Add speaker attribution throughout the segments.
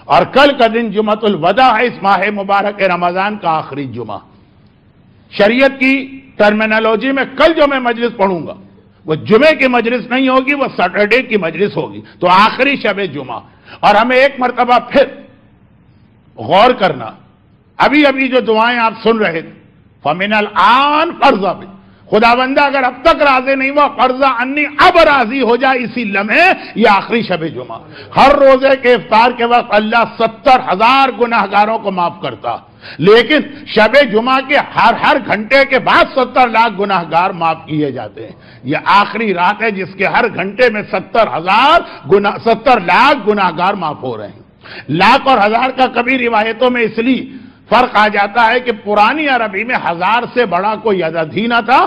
Speaker 1: اور کل کا دن جمعۃ الوداع ہے، اس ماہ مبارک رمضان کا آخری جمعہ۔ شریعت کی ٹرمینالوجی میں کل جو میں مجلس پڑھوں گا وہ جمعے کی مجلس نہیں ہوگی، وہ سیٹرڈے کی مجلس ہوگی، تو آخری شب جمعہ۔ اور ہمیں ایک مرتبہ پھر غور کرنا، ابھی جو دعائیں آپ سن رہے تھے، فَمِنَ الْآن فَرْضَ بِهِ، خدا بندہ اگر اب تک راضی نہیں ہوا، فرضا انی اب راضی ہو جائے اسی لمحے، یہ آخری شب جمعہ۔ ہر روزے کے افطار کے وقت اللہ 70,000 گناہگاروں کو معاف کرتا، لیکن شب جمعہ کے ہر گھنٹے کے بعد 70 لاکھ گناہگار معاف کیے جاتے ہیں۔ یہ آخری رات ہے جس کے ہر گھنٹے میں 70 لاکھ گناہگار معاف ہو رہے ہیں۔ لاکھ اور ہزار کا کبھی روایتوں میں اس لیے فرق آ جاتا ہے کہ پرانی عربی میں 1000 سے بڑا کوئی عدد ہی نہ تھا،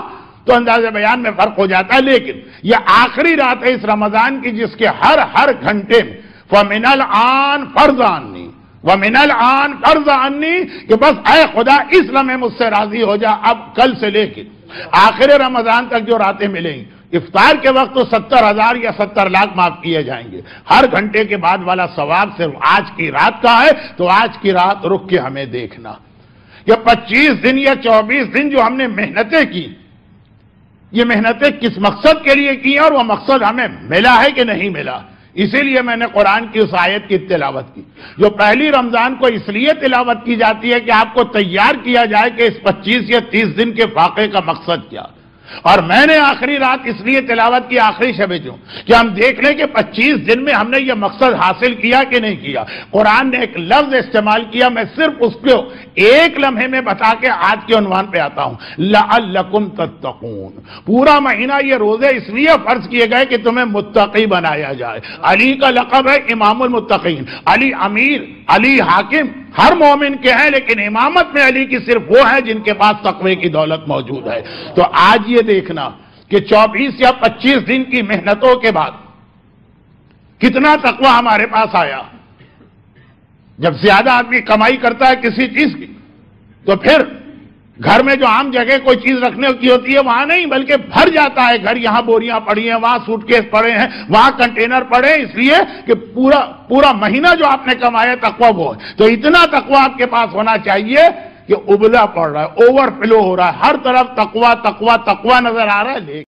Speaker 1: تو انداز بیان میں فرق ہو جاتا ہے، لیکن یہ آخری رات ہے اس رمضان کی جس کے ہر گھنٹے میں فَمِنَ الْآن فَرْضَ عَنِّی وَمِنَ الْآن فَرْضَ عَنِّی، کہ بس اے خدا اس لمحے مجھ سے راضی ہو جا، اب کل سے لے کے آخر رمضان تک جو راتیں ملیں گی، افطار کے وقت تو 70,000 یا 70 لاکھ معاف کیے جائیں گے، ہر گھنٹے کے بعد والا ثواب صرف آج کی رات کا ہے، تو آج کی رات رک کے ہمیں دیکھنا، یہ 25 دن یا 24 دن جو ہم نے محنتیں کی، یہ محنتیں کس مقصد کے لیے کی اور وہ مقصد ہمیں ملا ہے کہ نہیں ملا۔ اسی لیے میں نے قرآن کی اس آیت کی تلاوت کی، جو پہلی رمضان کو اس لیے تلاوت کی جاتی ہے کہ آپ کو تیار کیا جائے کہ اس 25 یا 30 دن کے فاقے کا مقصد کیا، اور میں نے آخری رات اس لیے تلاوت کی آخری شب جمعہ کہ ہم دیکھ لیں کہ 25 دن میں ہم نے یہ مقصد حاصل کیا کہ نہیں کیا۔ قرآن نے ایک لفظ استعمال کیا، میں صرف اس کو ایک لمحے میں بتا کے آج کے عنوان پہ آتا ہوں، لعلکم تتقون۔ پورا مہینہ یہ روزے اس لیے فرض کیے گئے کہ تمہیں متقی بنایا جائے۔ علی کا لقب ہے امام المتقین، علی امیر، علی حاکم، ہر مومن کے ہیں، لیکن امامت میں علی کی صرف وہ ہے جن کے پاس تقوی کی دولت موجود ہے۔ تو آج یہ دیکھنا کہ 24 یا 25 دن کی محنتوں کے بعد کتنا تقوی ہمارے پاس آیا۔ جب زیادہ آدمی کمائی کرتا ہے کسی چیز کی، تو پھر گھر میں جو عام جگہ کوئی چیز رکھنے کی ہوتی ہے وہاں نہیں، بلکہ بھر جاتا ہے گھر، یہاں بوریاں پڑی ہیں، وہاں سوٹ کیس پڑے ہیں، وہاں کنٹینر پڑے ہیں، اس لیے کہ پورا مہینہ جو آپ نے کمایا تقوی وہ ہے۔ تو اتنا تقوی آپ کے پاس ہونا چاہیے کہ ابلا پڑ رہا ہے، اوور فلو ہو رہا ہے، ہر طرف تقوی تقوی تقوی نظر آ رہا ہے۔